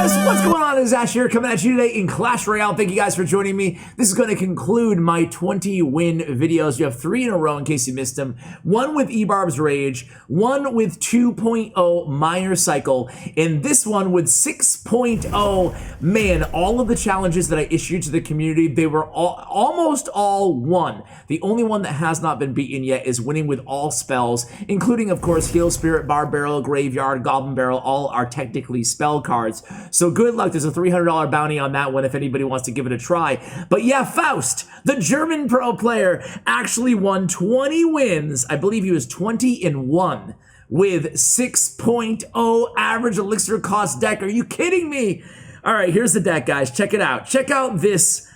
guys, what's going on? It's Ash here coming at you today in Clash Royale. Thank you guys for joining me. This is going to conclude my 20 win videos. You have 3 in a row in case you missed them. One with Ebarb's Rage, one with 2.0 Minor Cycle, and this one with 6.0. Man, all of the challenges that I issued to the community, they were almost all won. The only one that has not been beaten yet is winning with all spells, including, of course, Heal Spirit, Bar Barrel, Graveyard, Goblin Barrel, all are technically spell cards. So good luck. There's a $300 bounty on that one if anybody wants to give it a try. But yeah, Faust, the German pro player, actually won 20 wins. I believe he was 20-1 with 6.0 average elixir cost deck. Are you kidding me? All right, here's the deck, guys. Check it out. Check out this.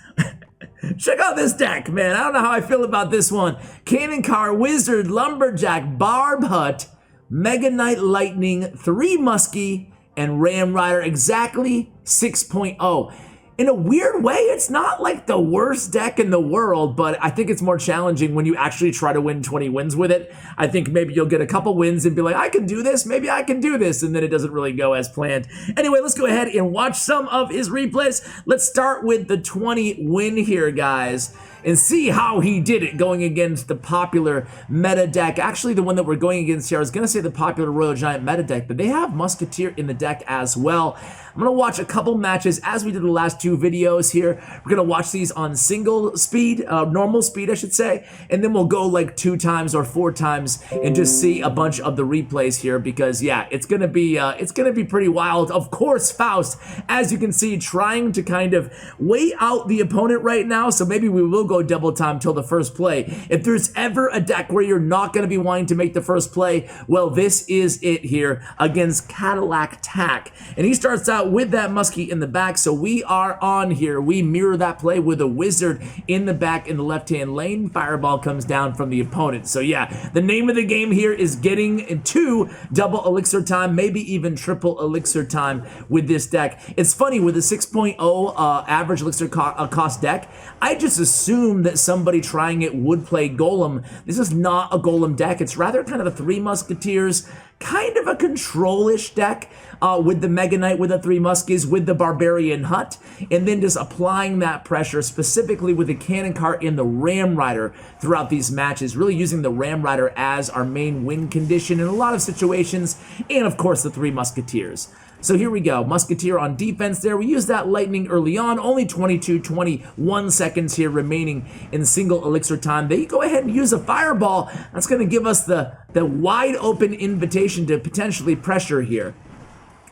Check out this deck, man. I don't know how I feel about this one. Cannon Car, Wizard, Lumberjack, Barb Hut, Mega Knight Lightning, 3 Muskie, and Ram Rider, exactly 6.0. In a weird way, it's not like the worst deck in the world, but I think it's more challenging when you actually try to win 20 wins with it. I think maybe you'll get a couple wins and be like, I can do this, maybe I can do this, and then it doesn't really go as planned. Anyway, let's go ahead and watch some of his replays. Let's start with the 20 win here, guys, and see how he did it going against the popular meta deck. Actually, the one that we're going against here, I was going to say the popular Royal Giant meta deck, but they have Musketeer in the deck as well. I'm going to watch a couple matches as we did the last 2 videos here. We're going to watch these on single speed, normal speed, I should say, and then we'll go like 2 times or 4 times and just see a bunch of the replays here because, yeah, it's going to be pretty wild. Of course, Faust, as you can see, trying to kind of weigh out the opponent right now, so maybe we will go double time till the first play. If there's ever a deck where you're not going to be wanting to make the first play, well, this is it here against Cadillac Tack. And he starts out with that Muskie in the back, so we are on here. We mirror that play with a Wizard in the back in the left-hand lane. Fireball comes down from the opponent. So yeah, the name of the game here is getting to double elixir time, maybe even triple elixir time with this deck. It's funny, with a 6.0 average elixir cost deck, I just assumed that somebody trying it would play Golem. This is not a Golem deck. It's rather kind of a 3 Musketeers, kind of a control-ish deck with the Mega Knight, with the 3 Muskies, with the Barbarian Hut, and then just applying that pressure specifically with the Cannon Cart and the Ram Rider throughout these matches, really using the Ram Rider as our main win condition in a lot of situations, and of course the 3 Musketeers. So here we go, Musketeer on defense there. We used that Lightning early on, only 21 seconds here remaining in single elixir time. They go ahead and use a Fireball. That's going to give us the wide open invitation to potentially pressure here.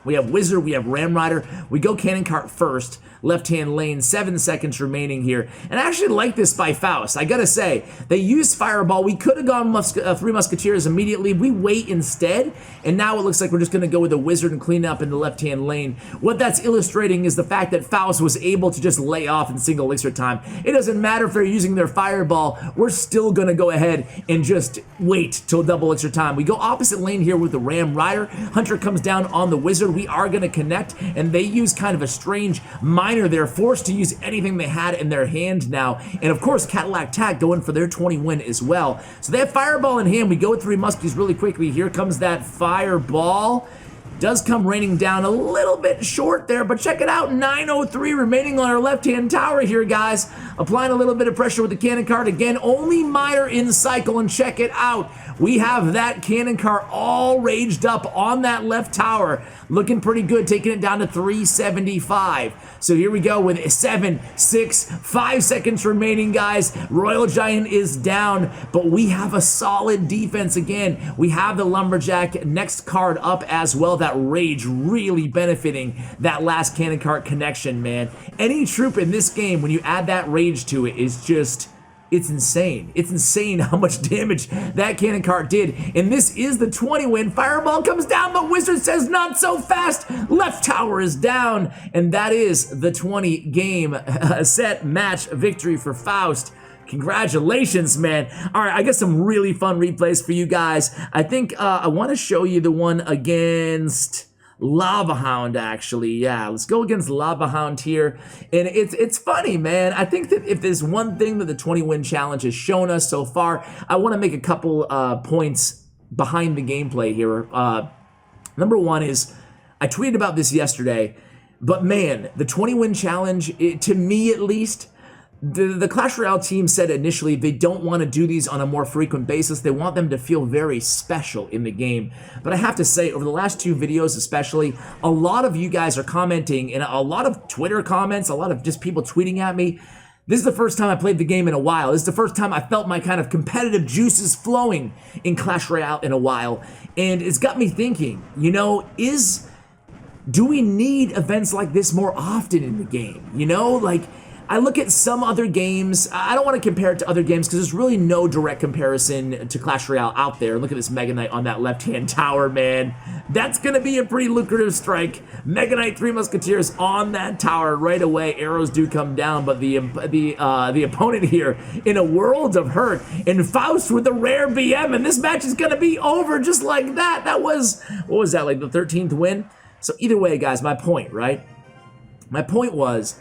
We have Wizard, we have Ram Rider, we go Cannon Cart first, left-hand lane, 7 seconds remaining here. And I actually like this by Faust. I gotta say, they used Fireball. We could have gone 3 Musketeers immediately. We wait instead, and now it looks like we're just gonna go with a Wizard and clean up in the left-hand lane. What that's illustrating is the fact that Faust was able to just lay off in single elixir time. It doesn't matter if they're using their Fireball, we're still gonna go ahead and just wait till double elixir time. We go opposite lane here with the Ram Rider. Hunter comes down on the Wizard. We are gonna connect, and they use kind of a strange minor. They're forced to use anything they had in their hand now. And of course, Cadillac Tack going for their 20 win as well. So they have Fireball in hand. We go with 3 Muskies really quickly. Here comes that Fireball. Does come raining down a little bit short there, but check it out, 903 remaining on our left-hand tower here, guys. Applying a little bit of pressure with the Cannon Cart. Again, only Minor in cycle, and check it out. We have that Cannon Cart all raged up on that left tower. Looking pretty good, taking it down to 375. So here we go with 7, 6, 5 seconds remaining, guys. Royal Giant is down, but we have a solid defense again. We have the Lumberjack next card up as well. That Rage really benefiting that last Cannon Cart connection, man. Any troop in this game, when you add that Rage to it, is just... it's insane. It's insane how much damage that Cannon Cart did. And this is the 20 win. Fireball comes down, but Wizard says not so fast. Left tower is down. And that is the 20 game set match victory for Faust. Congratulations, man. All right, I got some really fun replays for you guys. I think I want to show you the one against Lava Hound, actually. Yeah, let's go against Lava Hound here. And it's funny, man. I think that if there's one thing that the 20 win challenge has shown us so far, I want to make a couple points behind the gameplay here. Number one is, I tweeted about this yesterday. But man, the 20-win challenge, to me at least, the Clash Royale team said initially they don't want to do these on a more frequent basis. They want them to feel very special in the game. But I have to say, over the last 2 videos especially, a lot of you guys are commenting, and a lot of Twitter comments, a lot of just people tweeting at me. This is the first time I played the game in a while. This is the first time I felt my kind of competitive juices flowing in Clash Royale in a while. And it's got me thinking, you know, do we need events like this more often in the game? You know, like, I look at some other games. I don't want to compare it to other games because there's really no direct comparison to Clash Royale out there. Look at this Mega Knight on that left-hand tower, man. That's going to be a pretty lucrative strike. Mega Knight 3 Musketeers on that tower right away. Arrows do come down, but the opponent here in a world of hurt. And Faust with a rare BM, and this match is going to be over just like that. That was, what was that, like the 13th win? So either way, guys, my point, right? My point was,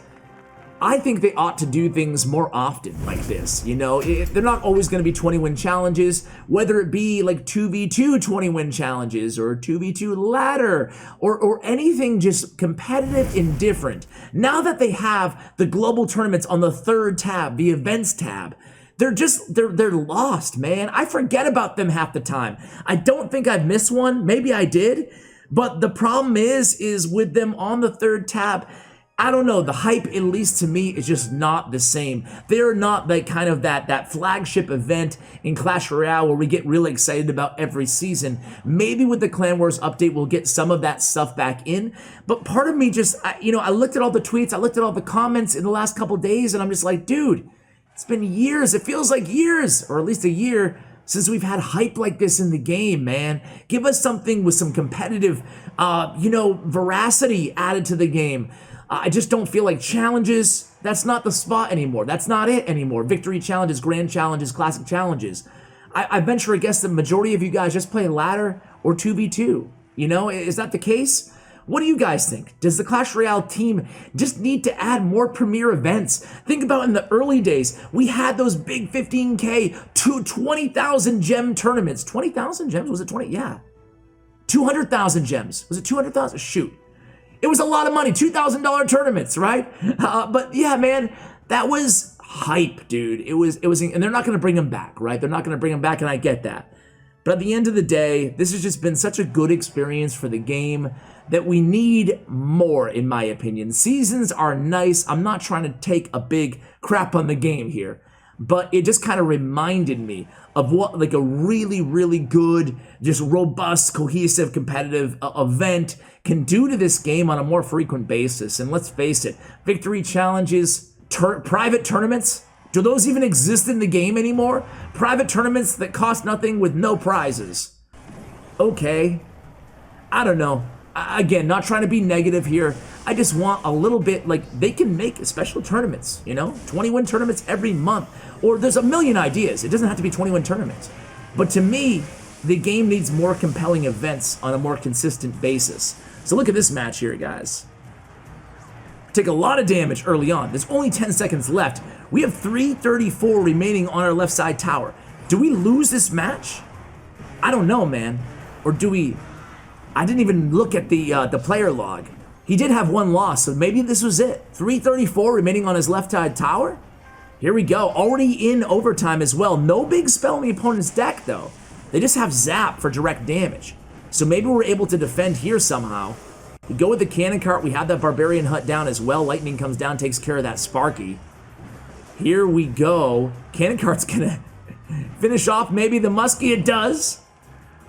I think they ought to do things more often like this. You know, they're not always going to be 20-win challenges, whether it be like 2v2 20-win challenges or 2v2 ladder or anything just competitive and different. Now that they have the global tournaments on the 3rd tab, the events tab, they're lost, man. I forget about them half the time. I don't think I've missed one. Maybe I did. But the problem is with them on the 3rd tab, I don't know, the hype, at least to me, is just not the same. They're not like kind of that flagship event in Clash Royale where we get really excited about every season. Maybe with the Clan Wars update, we'll get some of that stuff back in. But part of me just, I looked at all the tweets, I looked at all the comments in the last couple days, and I'm just like, dude, it's been years. It feels like years, or at least a year, since we've had hype like this in the game, man. Give us something with some competitive, veracity added to the game. I just don't feel like challenges, that's not the spot anymore. That's not it anymore. Victory challenges, grand challenges, classic challenges. I venture a guess the majority of you guys just play ladder or 2v2. You know, is that the case? What do you guys think? Does the Clash Royale team just need to add more premier events? Think about in the early days, we had those big 15K to 20,000 gem tournaments. 20,000 gems? Was it 20? Yeah. 200,000 gems. Was it 200,000? Shoot. It was a lot of money, $2,000 tournaments, right? But yeah, man, that was hype, dude. It was, and they're not going to bring them back, right? They're not going to bring them back, and I get that. But at the end of the day, this has just been such a good experience for the game that we need more, in my opinion. Seasons are nice. I'm not trying to take a big crap on the game here, but it just kind of reminded me of what like a really, really good, just robust, cohesive, competitive event can do to this game on a more frequent basis. And let's face it, victory challenges, private tournaments, do those even exist in the game anymore? Private tournaments that cost nothing with no prizes. Okay, I don't know. Again, not trying to be negative here. I just want a little bit, like, they can make special tournaments, you know? 20-win tournaments every month. Or there's a million ideas. It doesn't have to be 20-win tournaments. But to me, the game needs more compelling events on a more consistent basis. So look at this match here, guys. Take a lot of damage early on. There's only 10 seconds left. We have 334 remaining on our left side tower. Do we lose this match? I don't know, man. Or do we... I didn't even look at the player log. He did have one loss, so maybe this was it. 334 remaining on his left side tower. Here we go. Already in overtime as well. No big spell in the opponent's deck, though. They just have Zap for direct damage. So maybe we're able to defend here somehow. We go with the cannon cart. We have that barbarian hut down as well. Lightning comes down, takes care of that Sparky. Here we go. Cannon cart's gonna finish off maybe the muskie. It does.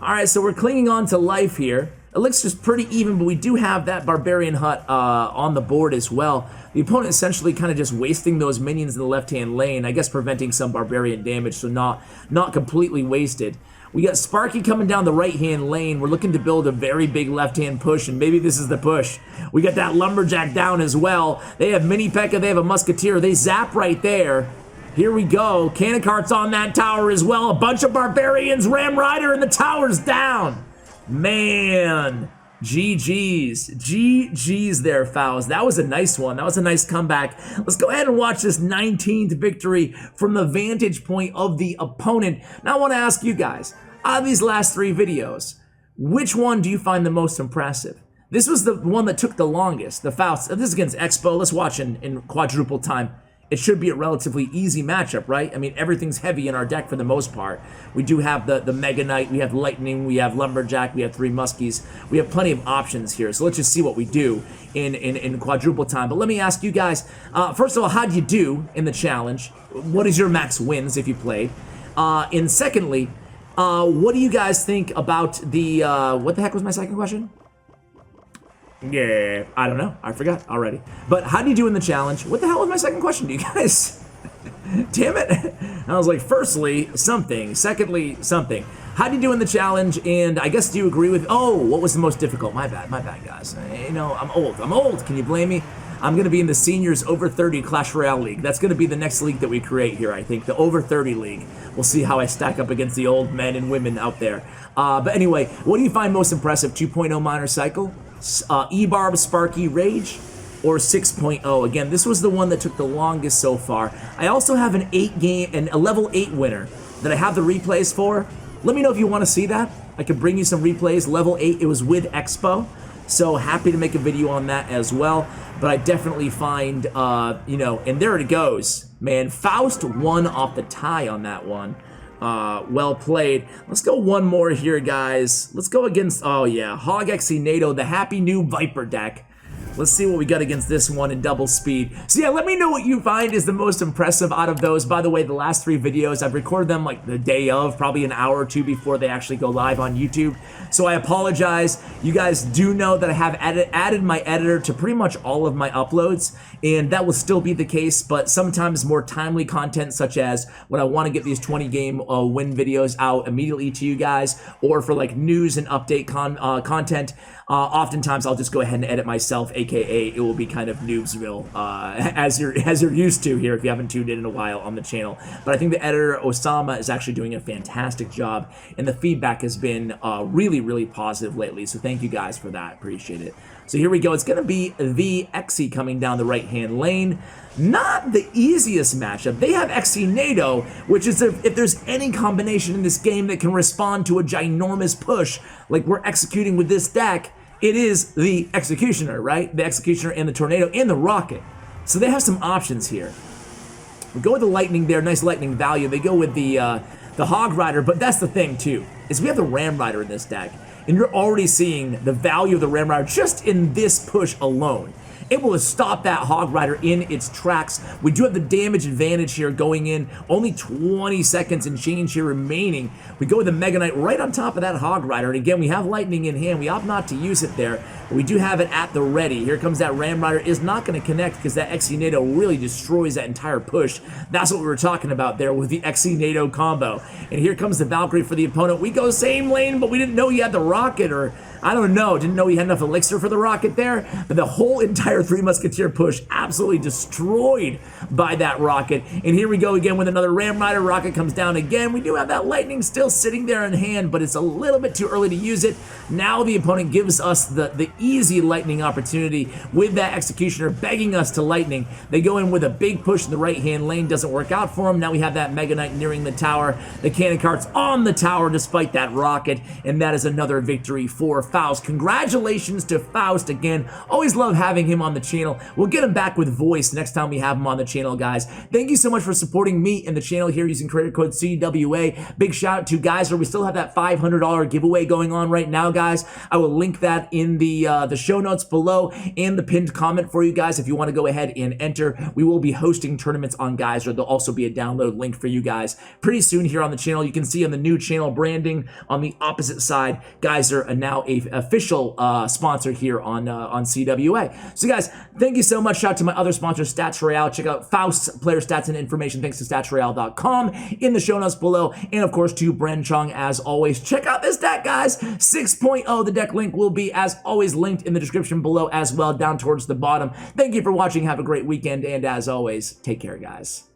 All right, so we're clinging on to life here. Elixir's pretty even, but we do have that barbarian hut on the board as well. The opponent essentially kind of just wasting those minions in the left-hand lane, I guess preventing some barbarian damage, so not completely wasted. We got Sparky coming down the right-hand lane. We're looking to build a very big left-hand push, and maybe this is the push. We got that Lumberjack down as well. They have Mini P.E.K.K.A, they have a Musketeer. They zap right there. Here we go. Cannon cart's on that tower as well. A bunch of barbarians. Ram Rider, and the tower's down. Man, GG's. GG's there, Faust. That was a nice one. That was a nice comeback. Let's go ahead and watch this 19th victory from the vantage point of the opponent. Now I want to ask you guys, out of these last 3 videos, which one do you find the most impressive? This was the one that took the longest, the Faust. This is against Expo. Let's watch in quadruple time. It should be a relatively easy matchup, right? I mean, everything's heavy in our deck for the most part. We do have the Mega Knight, we have Lightning, we have Lumberjack, we have 3 Muskies. We have plenty of options here. So let's just see what we do in quadruple time. But let me ask you guys, first of all, how'd you do in the challenge? What is your max wins if you played? And secondly, what do you guys think about the, what the heck was my second question? Yeah, I don't know. I forgot already. But how do you do in the challenge? What the hell was my second question to you guys? Damn it. I was like, firstly, something. Secondly, something. How do you do in the challenge? And I guess do you agree with, oh, what was the most difficult? My bad, guys. You know, I'm old. Can you blame me? I'm going to be in the seniors over 30 Clash Royale League. That's going to be the next league that we create here, I think. The over 30 league. We'll see how I stack up against the old men and women out there. But anyway, what do you find most impressive? 2.0 Minor Cycle? E-Barb Sparky Rage, or 6.0. Again, this was the one that took the longest so far. I also have an a level 8 winner that I have the replays for. Let me know if you want to see that. I could bring you some replays. Level 8, it was with Expo. So happy to make a video on that as well. But I definitely find, you know, and there it goes. Man, Faust won off the tie on that one. Well played. Let's go one more here, guys. Let's go against, oh yeah, Hog XC NATO, the Happy New Viper deck. Let's see what we got against this one in double speed. So yeah, let me know what you find is the most impressive out of those. By the way, the last 3 videos, I've recorded them like the day of, probably an hour or 2 before they actually go live on YouTube. So I apologize. You guys do know that I have added my editor to pretty much all of my uploads, and that will still be the case, but sometimes more timely content, such as when I want to get these 20 game win videos out immediately to you guys, or for like news and update content, oftentimes I'll just go ahead and edit myself, aka it will be kind of noobsville, as you're used to here if you haven't tuned in a while on the channel. But I think the editor Osama is actually doing a fantastic job, and the feedback has been really positive lately. So thank you guys for that. Appreciate it. So here we go. It's going to be the XC coming down the right-hand lane. Not the easiest matchup. They have XC NATO, which is if there's any combination in this game that can respond to a ginormous push like we're executing with this deck, it is the Executioner, right? The Executioner and the Tornado and the Rocket. So they have some options here. We go with the Lightning there, nice Lightning value. They go with the Hog Rider, but that's the thing too, is we have the Ram Rider in this deck. And you're already seeing the value of the Ram Rider just in this push alone. Able to stop that Hog Rider in its tracks. We do have the damage advantage here going in. Only 20 seconds and change here remaining. We go with the Mega Knight right on top of that Hog Rider. And again, we have Lightning in hand. We opt not to use it there, but we do have it at the ready. Here comes that Ram Rider. Is not going to connect because that XC NATO really destroys that entire push. That's what we were talking about there with the XC NATO combo. And here comes the Valkyrie for the opponent. We go same lane, but we didn't know he had the Rocket, or I don't know, didn't know he had enough elixir for the Rocket there, but the whole entire 3 Musketeer push absolutely destroyed by that Rocket. And here we go again with another Ram Rider. Rocket comes down again. We do have that Lightning still sitting there in hand, but it's a little bit too early to use it. Now the opponent gives us the easy Lightning opportunity with that Executioner begging us to Lightning. They go in with a big push in the right-hand lane. Doesn't work out for them. Now we have that Mega Knight nearing the tower. The Cannon Cart's on the tower despite that Rocket, and that is another victory for Faust. Congratulations to Faust again. Always love having him on the channel. We'll get him back with voice next time we have him on the channel, guys. Thank you so much for supporting me and the channel here using creator code CWA. Big shout out to Geyser. We still have that $500 giveaway going on right now, guys. I will link that in the show notes below and the pinned comment for you guys if you want to go ahead and enter. We will be hosting tournaments on Geyser. There'll also be a download link for you guys pretty soon here on the channel. You can see on the new channel branding on the opposite side, Geyser are now a official sponsor here on CWA. So guys, thank you so much. Shout out to my other sponsor, Stats Royale. Check out Faust's player stats and information thanks to statsroyale.com in the show notes below. And of course to Bren Chong as always. Check out this deck, guys. 6.0. The deck link will be as always linked in the description below as well down towards the bottom. Thank you for watching. Have a great weekend. And as always, take care, guys.